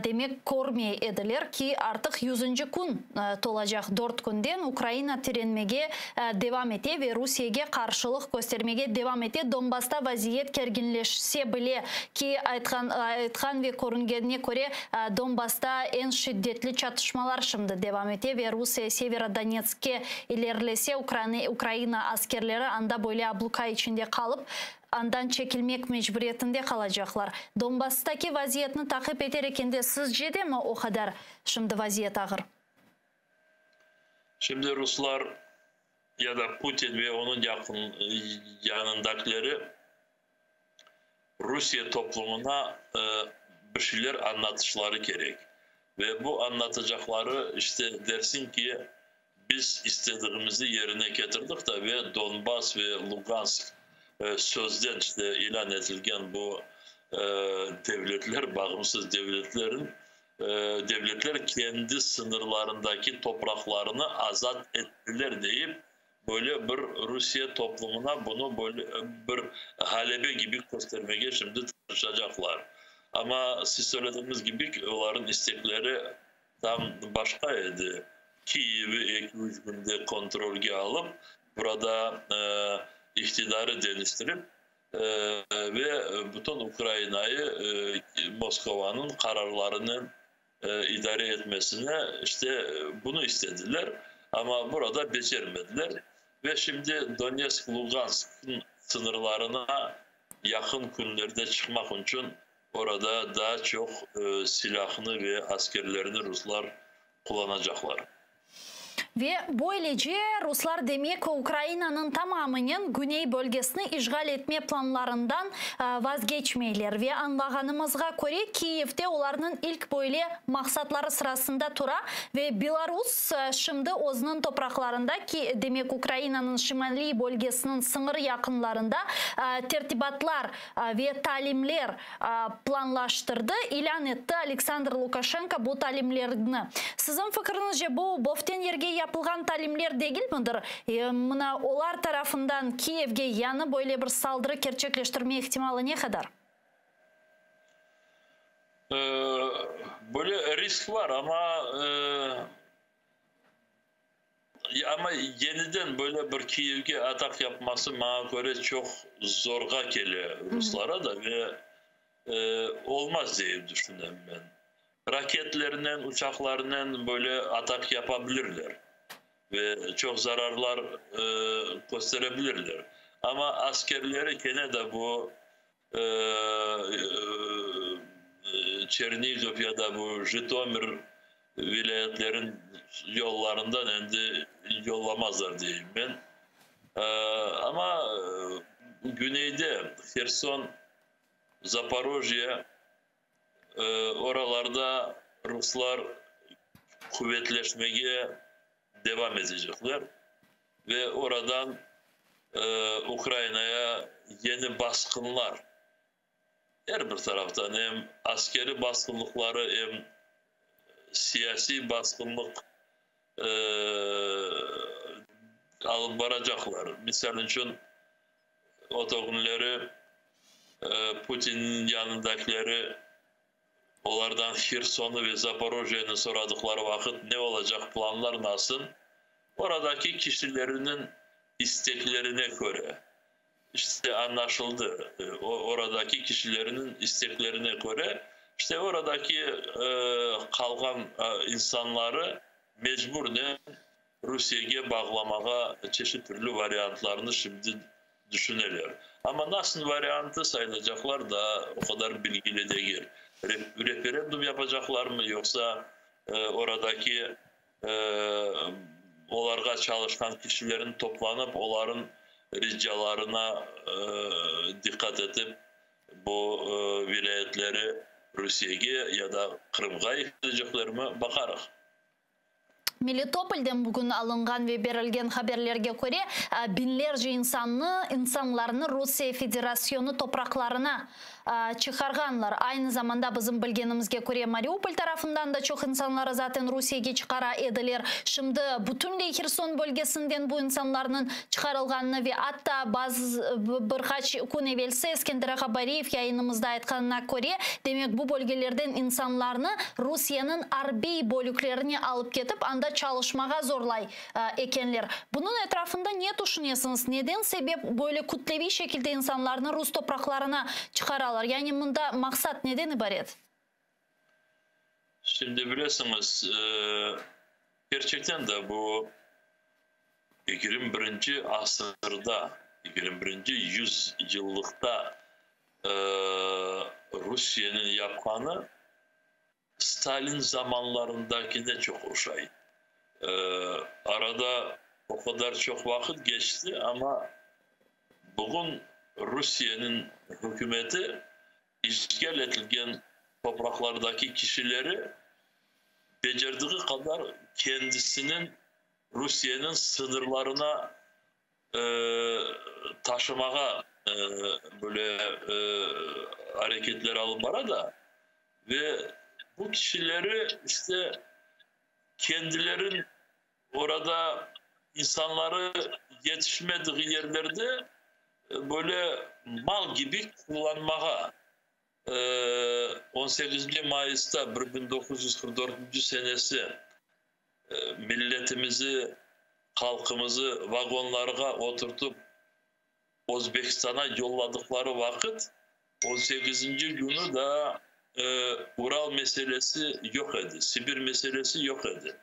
Speaker 1: demek görmeye edilir ki artık 100. gün olacak 4 günden Ukrayna direnmeye devam etti ve Rusya'ya karşılık göstermeye devam etti. Donbas'ta vaziyet gerginleşse bile ki aytkan ve korungenine göre Donbas'ta en şiddetli çatışmalar şimdi devam etti ve Rusya Severodonetsk'e ilerlese Ukrayna askerleri anda böyle abluka içinde kalıp andan çekilmek mecburiyetinde kalacaklar. Donbass'taki vaziyetini takip ederken de sizce de mi o kadar şimdi vaziyet ağır?
Speaker 3: Şimdi Ruslar ya da Putin ve onun yanındakileri Rusya toplumuna bir şeyler anlatışları gerek. Ve bu anlatacakları işte dersin ki biz istediğimizi yerine getirdik de ve Donbas ve Lugansk sözden işte ilan edilgen bu devletler, bağımsız devletler kendi sınırlarındaki topraklarını azat ettiler deyip böyle bir Rusya toplumuna bunu böyle bir Halebe gibi göstermeye şimdi çalışacaklar. Ama siz söylediğiniz gibi onların istekleri tam başkaydı. Kiev'i 2-3 günde kontrolge alıp burada iktidarı değiştirip ve bütün Ukrayna'yı Moskova'nın kararlarını idare etmesine işte bunu istediler. Ama burada beceremediler. Ve şimdi Donetsk, Lugansk'ın sınırlarına yakın günlerde çıkmak için orada daha çok silahını ve askerlerini Ruslar kullanacaklar.
Speaker 1: Ve böylece Ruslar demek Ukrayna'nın tamamının güney bölgesini işgal etme planlarından vazgeçmeyler. Ve anlağanımızga göre Kiev'de onların ilk böyle maksatları sırasında tura ve Belarus şimdi o'zining topraklarında ki demek Ukrayna'nın şimali bölgesinin sınır yakınlarında tertibatlar ve talimler planlaştırdı. İlan etti Alexander Lukashenko bu talimlerini. Sizin fikrinizce bu boften yerge yapılgan talimler değil midir? Mına olar tarafından Kiev'ge yanı böyle bir saldırı gerçekleştirme ihtimali ne kadar?
Speaker 3: Böyle risk var ama yeniden böyle bir Kiev'ge atak yapması bana göre çok zorga geliyor Ruslara da ve olmaz diye düşünüyorum ben. Raketlerinden, uçaklarından böyle atak yapabilirler ve çok zararlar gösterebilirler. Ama askerleri gene de bu Çernigov ya da bu Jitomir vilayetlerin yollarından endi yollamazlar diyeyim ben. Ama güneyde Kherson, Zaporojye oralarda Ruslar kuvvetleşmeye devam edecekler ve oradan Ukrayna'ya yeni baskınlar her bir taraftan hem askeri baskınlıkları hem siyasi baskınlık alıp varacaklar. Misal için o günleri Putin'in yanındakileri onlardan Kherson'u ve Zaporojye'ni soradıkları vakit ne olacak, planlar nasıl? Oradaki kişilerinin isteklerine göre işte anlaşıldı. Oradaki kişilerinin isteklerine göre işte oradaki kalan insanları mecburen Rusya'ya bağlamaya çeşitli türlü varyantlarını şimdi düşünürler. Ama nasıl varyantı sayılacaklar da o kadar bilgili değil. Referandum yapacaklar mı yoksa oradaki onlarga çalışkan kişilerin toplanıp onların ricalarına dikkat edip bu vilayetleri Rusya'ya ya da Kırım'a yıkacaklar mı bakarız.
Speaker 1: Melitopol'den bugün alıngan ve verilgen haberlerge göre binlerce insanlarını Rusya Federasyonu topraklarına çıkarganlar. Aynı zamanda bizim bilgenimizge göre Mariupol tarafından da çok insanları zaten Rusya'ya çıkara edilir. Şimdi bütünley Kherson bölgesinden bu insanların çıkarılganını ve hatta bazı birkaç gün evvelse İskender Habariyev yayınımızda aytkanına göre demek bu bölgelerden insanlarını Rusya'nın Arbey bölüklerini alıp ketip anda çalışmaga zorlay ekenler. Bunun etrafında ne düşünüyorsunuz? Neden sebep böyle kütlevi şekilde insanlarını Rus topraklarına çıkararlar? Yani bunda maksat neden ibaret?
Speaker 3: Şimdi biliyorsunuz gerçekten de bu 21. asırda 21. yüzyıllıkta Rusya'nın yapkanı Stalin zamanlarındakine çok oxşaydı. Arada o kadar çok vakit geçti ama bugün Rusya'nın hükümeti işgal edilen topraklardaki kişileri becerdiği kadar kendisinin Rusya'nın sınırlarına taşımaya böyle hareketler alıp da ve bu kişileri işte kendilerin orada insanları yetişmediği yerlerde böyle mal gibi kullanmaya 18. Mayıs'ta 1944. senesi milletimizi, halkımızı vagonlara oturtup Özbekistan'a yolladıkları vakit 18. günü da Ural meselesi yok idi, Sibir meselesi yok idi.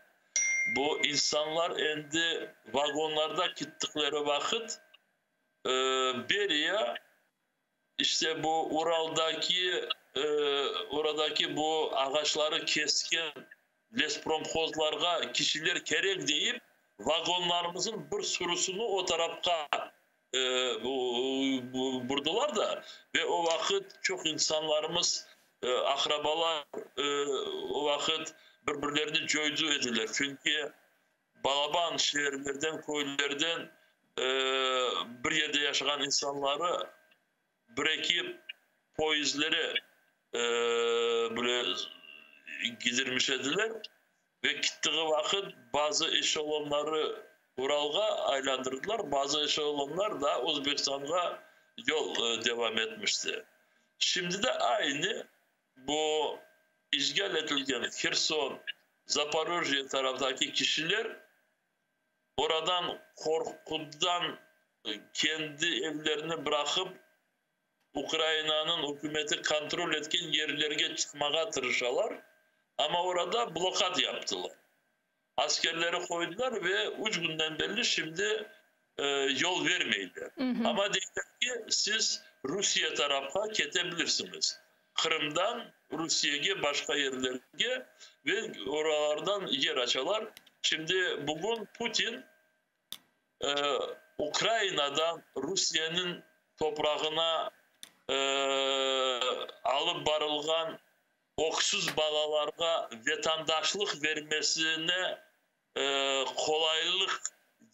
Speaker 3: Bu insanlar endi vagonlarda gittikleri vakit beriye işte bu oradaki bu ağaçları kesken lespromkozlarga kişiler gerek deyip vagonlarımızın bir sürüsünü o tarafta vurdular da ve o vakit çok insanlarımız akrabalar o vakit birbirlerini coydu ediler. Çünkü Balaban şehirlerden, köylerden bir yerde yaşayan insanları bırakıp poizleri böyle gidirmiş ediler ve gittiği vakit bazı eşelonları Ural'a aylandırdılar. Bazı eşelonlar da Özbekistan'a yol devam etmişti. Şimdi de aynı bu işgal edilen Kherson, Zaporojye taraftaki kişiler oradan korkudan kendi evlerini bırakıp Ukrayna'nın hükümeti kontrol etken yerlerine çıkmaya tırışalar. Ama orada blokad yaptılar. Askerleri koydular ve 3 günden belli şimdi yol vermeydiler. Ama dediler ki siz Rusya tarafa ketebilirsiniz. Kırım'dan Rusya'ya başka yerlerine ve oralardan yer açalar. Şimdi bugün Putin Ukrayna'dan Rusya'nın toprağına alıp barılgan oksuz balalarga vatandaşlık vermesine kolaylık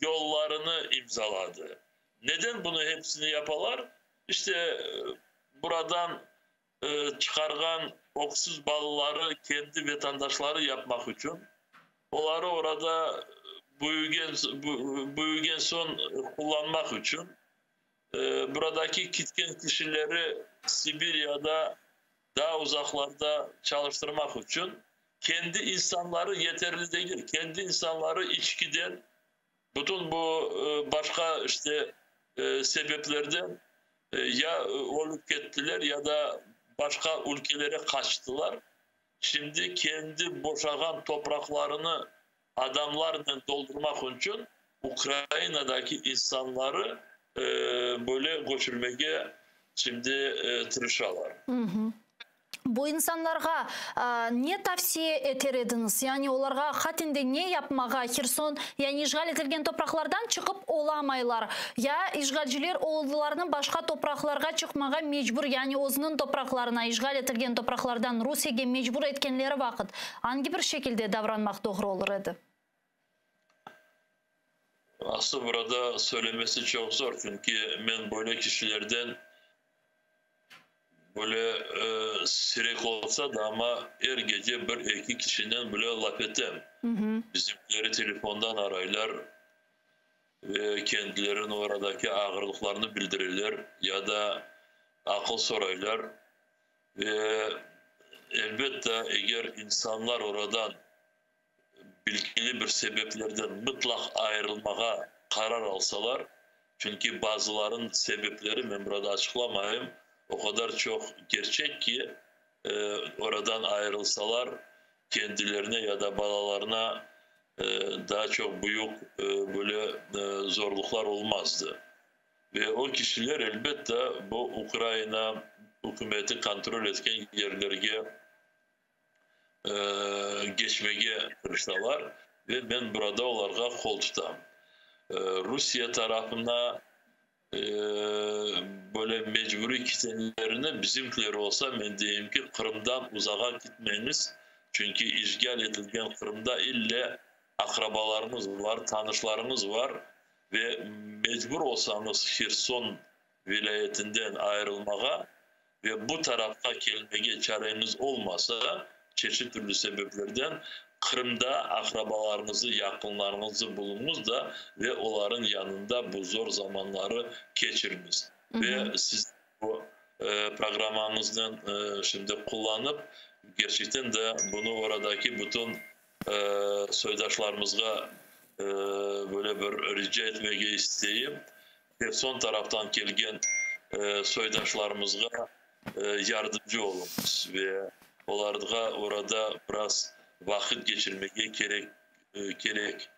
Speaker 3: yollarını imzaladı. Neden bunu hepsini yaparlar? İşte buradan çıkargan oksuz balaları kendi vatandaşları yapmak için onları orada büyügen son kullanmak için buradaki kitken kişileri Sibirya'da daha uzaklarda çalıştırmak için kendi insanları yeterli değil. Kendi insanları içkiden bütün bu başka işte sebeplerden ya olup gittiler ya da başka ülkelere kaçtılar. Şimdi kendi boşalan topraklarını adamlarla doldurmak için Ukrayna'daki insanları böyle götürmeye şimdi tırışalar.
Speaker 1: Bu insanlarga ne tavsiye eder ediniz? Yani onlarga hatinde ne yapmaga Kherson, yani işgal edilgen topraklardan çıkıp olamaylar. Ya işgalciler oğullarının başka topraklarga çıkmaga mecbur, yani o'zining topraklarına, işgal edilgen topraklardan Rusya'ya mecbur etkenleri vakit hangi bir şekilde davranmak doğru olur edi?
Speaker 3: Aslında burada söylemesi çok zor çünkü ben böyle kişilerden böyle sirek olsa da ama her gece bir iki kişiden böyle laf etem. Bizimkileri telefondan araylar ve kendilerinin oradaki ağırlıklarını bildirirler ya da akıl sorarlar ve elbette eğer insanlar oradan bilgili bir sebeplerden mutlak ayrılmaya karar alsalar, çünkü bazıların sebepleri ben burada açıklamayayım, o kadar çok gerçek ki oradan ayrılsalar kendilerine ya da balalarına daha çok büyük böyle zorluklar olmazdı. Ve o kişiler elbette bu Ukrayna hükümeti kontrol etken yerlerge geçmeye tırıştalar ve ben burada onlara kol tutam. Rusya tarafına böyle mecburi kitlenlerine bizimkileri olsa ben diyeyim ki Kırım'dan uzağa gitmeyiniz. Çünkü işgal edilgen Kırım'da ille akrabalarımız var, tanışlarımız var ve mecbur olsanız Kherson vilayetinden ayrılmaya ve bu tarafta gelmeye çareniz olmasa çeşitli türlü sebeplerden Kırım'da akrabalarınızı, yakınlarınızı bulunuz da ve onların yanında bu zor zamanları geçiriniz. Ve siz bu programınızdan şimdi kullanıp gerçekten de bunu oradaki bütün soydaşlarımıza böyle bir rica etmeye isteyeyim. Son taraftan gelgen soydaşlarımıza yardımcı olunuz ve onlarla orada biraz vakit geçirmeye gerek.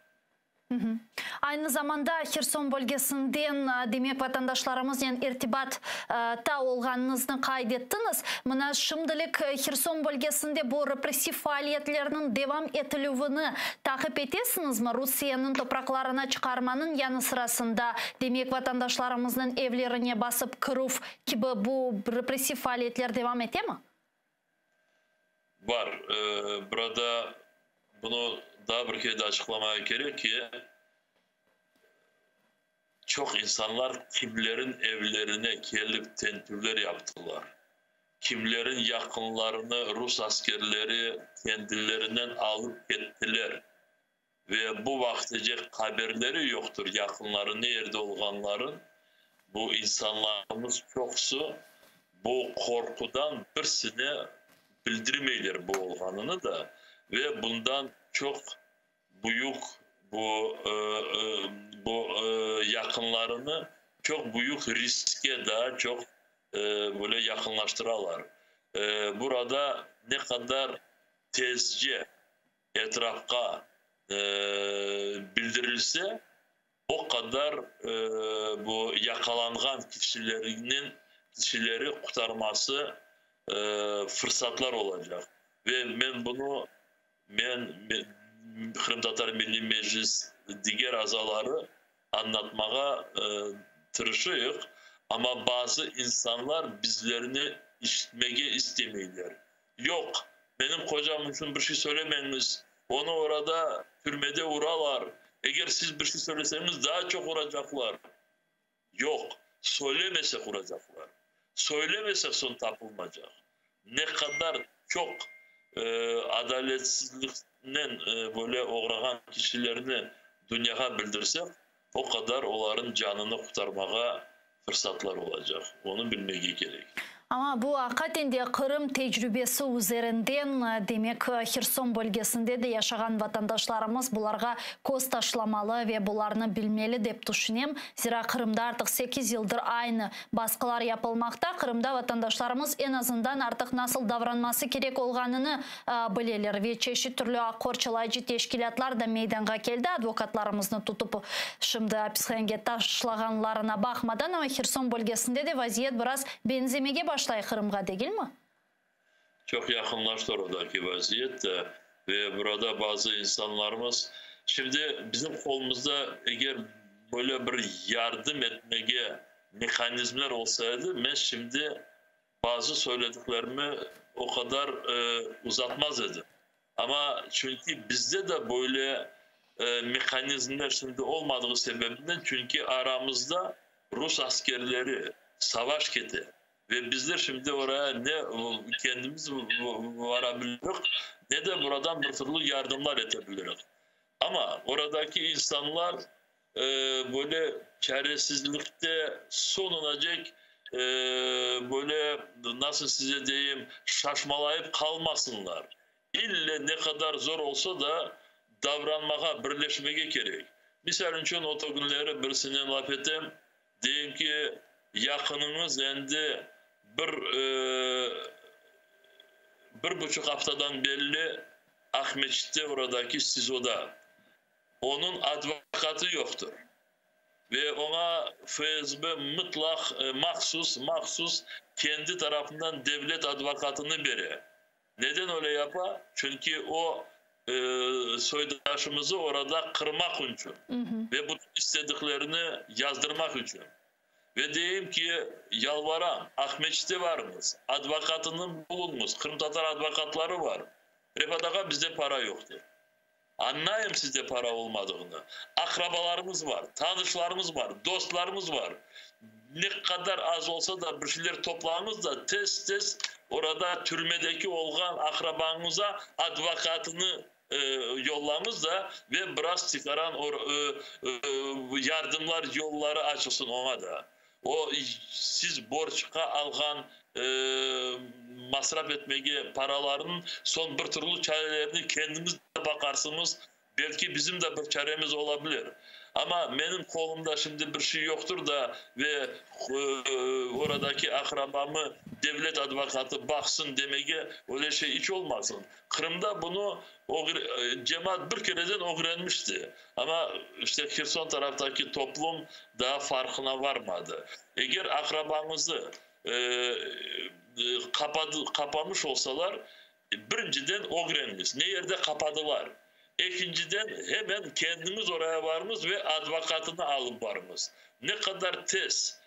Speaker 1: Aynı zamanda Kherson bölgesinden demek vatandaşlarımız yani irtibatta olganınızı kaydettiniz. Mına şimdilik Kherson bölgesinde bu represif faaliyetlerinin devam ettiğini takip etesiniz mi? Rusya'nın topraklarına çıkarmanın yanı sırasında demek vatandaşlarımızın evlerine basıp kırıp gibi bu represif faaliyetler devam ediyor mi?
Speaker 3: Var. Burada bunu daha bir kez açıklamaya gerek ki çok insanlar kimlerin evlerine gelip tentürler yaptılar. Kimlerin yakınlarını Rus askerleri kendilerinden alıp gittiler. Ve bu vaktice haberleri yoktur yakınları nerede olanların. Bu insanlarımız çoksu bu korkudan birisine bildirmeyler bu olganını da ve bundan çok büyük bu yakınlarını çok büyük riske daha çok böyle yakınlaştıralar. Burada ne kadar tezce etrafa bildirilse o kadar bu yakalangan kişileri kurtarması fırsatlar olacak. Ve ben Kırım Tatar Milli Meclis diğer azaları anlatmaya tırışıyıq. Ama bazı insanlar bizlerini işitmeye istemiyorlar. Yok, benim kocam için bir şey söylemeniz, onu orada türmede vuralar. Eğer siz bir şey söyleseniz daha çok vuracaklar. Yok, söylemesek vuracaklar. Söylemesek son tapılmayacak. Ne kadar çok adaletsizlikten böyle uğrayan kişilerini dünyaya bildirsek o kadar onların canını kurtarmaya fırsatlar olacak. Onu bilmeye gerek.
Speaker 1: Ama bu hakikaten de Kırım tecrübesi üzerinden demek Kherson bölgesinde de yaşayan vatandaşlarımız bularga koz taşlamalı ve bularını bilmeli dep düşünem. Zira Kırım'da artık 8 yıldır aynı baskılar yapılmakta. Kırım'da vatandaşlarımız en azından artık nasıl davranması gerek olganını bileler ve çeşitli türlü korçalayıcı teşkilatlar da meydana geldi. Advokatlarımızı tutup şimdi hapishaneye taşlaganlarına bakmadan ama Kherson bölgesinde de vaziyet biraz benzemeye başladı Kırım'a değil mi?
Speaker 3: Çok yakınlaştı oradaki vaziyet de ve burada bazı insanlarımız şimdi bizim kolumuzda eğer böyle bir yardım etmeye mekanizmalar olsaydı ben şimdi bazı söylediklerimi o kadar uzatmaz edim. Ama çünkü bizde de böyle mekanizmalar şimdi olmadığı sebebinden çünkü aramızda Rus askerleri savaş keti. Ve bizler şimdi oraya ne kendimiz varabiliriz ne de buradan bir türlü yardımlar edebiliriz. Ama oradaki insanlar böyle çaresizlikte sonunacak böyle nasıl size diyeyim şaşmalayıp kalmasınlar. İlle ne kadar zor olsa da davranmaya, birleşmeye gerek. Misal için o günleri birisine laf ettim. Diyeyim ki yakınınız endi bir buçuk haftadan belli Ahmetçik'te oradaki SİZO'da. Onun advokatı yoktur. ve ona FSB mutlak mahsus kendi tarafından devlet advokatını verir. Neden öyle yapar? Çünkü o soydaşımızı orada kırmak için ve bu istediklerini yazdırmak için. Ve diyeyim ki yalvaran Ahmetçi varımız, advokatının bulunmuş, Kırım Tatar advokatları var. Rifat Ağa bizde para yoktur. Anlayayım sizde para olmadığını. Akrabalarımız var, tanışlarımız var, dostlarımız var. Ne kadar az olsa da bir şeyler toplayınız da tez orada türmedeki olgan akrabanıza advokatını yollamız da ve biraz çıkaran yardımlar yolları açılsın ona da. O siz borçka algan masraf etmeye paraların son bir türlü çarelerini kendimiz de bakarsınız. Belki bizim de bir çaremiz olabilir. Ama benim kolumda şimdi bir şey yoktur da ve oradaki akrabamı devlet advokatı baksın demeye öyle şey hiç olmasın. Kırım'da bunu cemaat bir kereden öğrenmişti. Ama işte Kherson taraftaki toplum daha farkına varmadı. Eğer akrabanızı kapamış olsalar birinciden öğrenmiş. Ne yerde kapadılar? İkinciden hemen kendimiz oraya varmız ve advokatını alıp varmız. Ne kadar tez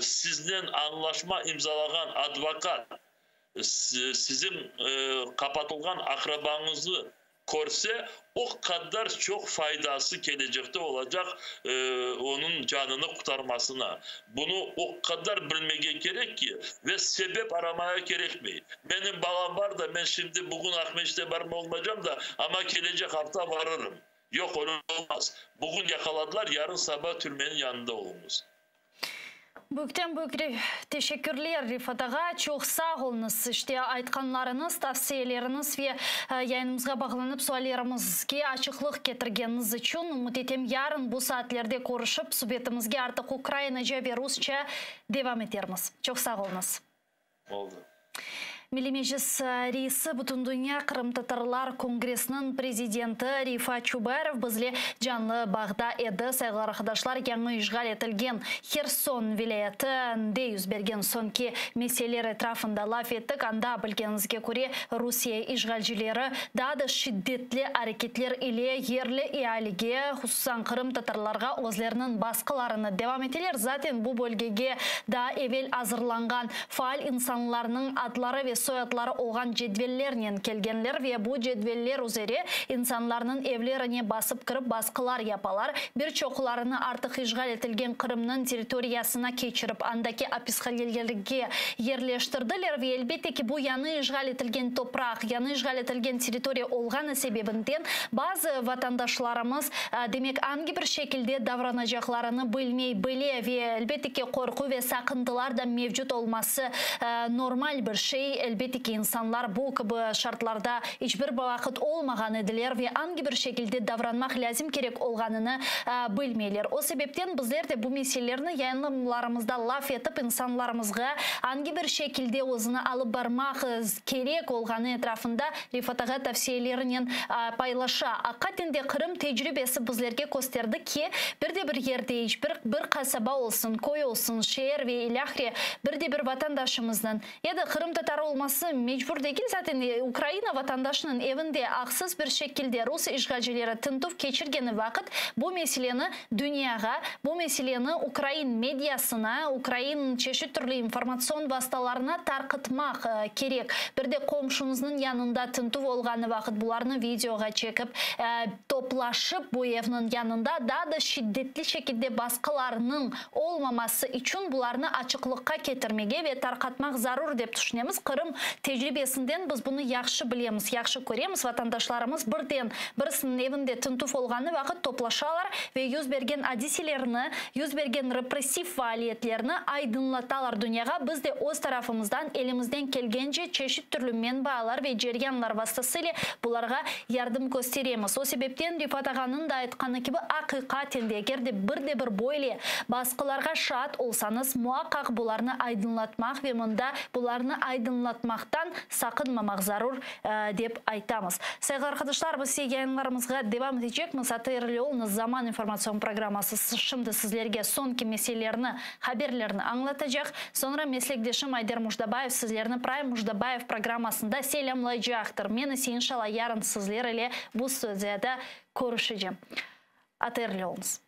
Speaker 3: sizden anlaşma imzalanan advokat sizin kapatılgan akrabanızı korse o kadar çok faydası gelecekte olacak onun canını kurtarmasına. Bunu o kadar bilmeye gerek ki ve sebep aramaya gerekmiyor. Benim bağım var da ben şimdi bugün Ahmet'te varma olmayacağım da ama gelecek hafta varırım. Yok öyle olmaz. Bugün yakaladılar, yarın sabah türmenin yanında olunuz.
Speaker 1: Bugün teşekkürler Rifat Ağa. Çok sağ olunuz. İşte aytkanlarınız, tavsiyeleriniz ve yayınımıza bağlanıp suallarımızga açıklık getirgeniz için umut etem yarın bu saatlerde görüşüp suhbetimizge artık Ukraynaca ve Rusça devam ederimiz. Çok sağ olunuz.
Speaker 3: Oldu.
Speaker 1: Milli Meclis reisi Bütün Dünya Kırım Tatarlar Kongresi'nin prezidenti Rifat Çubarov bizle canlı bağda edi. Saygılar arkadaşlar, yanı işgal etilgen Kherson vilayetinde yüz bergen sonki meseleler etrafında laf ettik. Anda bilgenizge göre Rusya işgalcileri daha da şiddetli hareketler ile yerli ihalege, hususan Kırım Tatarlarga özlerinin baskılarını devam ettiler. Zaten bu bölgege daha evvel hazırlangan faal insanlarının adları ve soyadları olgan cedvellerden kelgenler ve bu cedveller üzeri insanların evlerine basıp kırıp baskılar yapalar. Birçoklarını artık işgal etilgen Kırım'ın teritoriyasına geçirip andaki hapishanelerge yerleştirdiler ve elbette ki bu yanı işgal etilgen toprak, yanı işgal etilgen teritoriya olganı sebebinden bazı vatandaşlarımız demek hangi bir şekilde davranacaklarını bile ve elbette ki korku ve sakıntılar da mevcut olması normal bir şey. Elbette ki insanlar bu gibi şartlarda hiçbir vakit olmagan ediler ve hangi bir şekilde davranmak lazım gerek olganını bilmeyler. O sebepten bizler de bu meselelerini yayınlarımızda laf etip insanlarımızga hangi bir şekilde özünü alıp barmak gerek olganı etrafında Rifat Ağa tavsiyelerinin paylaşa. Hakikaten de Kırım tecrübesi bizlerge gösterdi ki bir yerde bir kasaba olsun, koy olsun, şehir ve ilahri bir vatandaşımızdan ya da Kırım Tatar olması mecbur değil. Zaten Ukrayna vatandaşının evinde haksız bir şekilde Rus işgalcileri tıntıf geçirgeni vakit bu meseleni dünyaya, bu meseleni Ukrayna medyasına, Ukrayna çeşitli türlü informasyon vasıtalarına tarqıtmak gerek. Bir de komşunuzun yanında tıntıf olganı vakit bularını videoga çekip toplaşıp bu evinin yanında daha da şiddetli şekilde baskılarının olmaması için bularını açıklıkka getirmege ve tarqatmak zarur dep düşünemiz. Kırım tecrübesinden biz bunu yaxşı bilemiz, yaxşı göremiz. Vatandaşlarımız birisinin evinde tıntıf olganı vakit toplaşalar ve yüz bergen hadiselerini, yüz bergen represif faaliyetlerini aydınlatalar dünyaya. Biz de öz tarafımızdan elimizden kelgence çeşit türlü menbaalar ve ceryanlar vasıtasıyla bularga yardım gösteremiz. O sebepten Rifat Ağa'nın da aytkanı gibi hakikaten de eğer de bir böyle baskılarga şahat olsanız muhakkak bularını aydınlatmak ve bunda bularını aydınlatmak аңлатмақтан сақынмамақ зарур деп айтамыз. Сайғы arkadaşlar, біз сегенларымызға девам етечекміз. Атайырлы заман информацион программасы шымды сізлерге сонки меселеріні, хаберлеріні аңлатacak. Sonra meslekdeşim Айдар Муждабаев сізлеріні Прайм Муждабаев программасында селямлайжақтыр. Мені иншалла ярын сізлер ile bu stüdiyada көрішeceğim. Атайырлы олыңыз.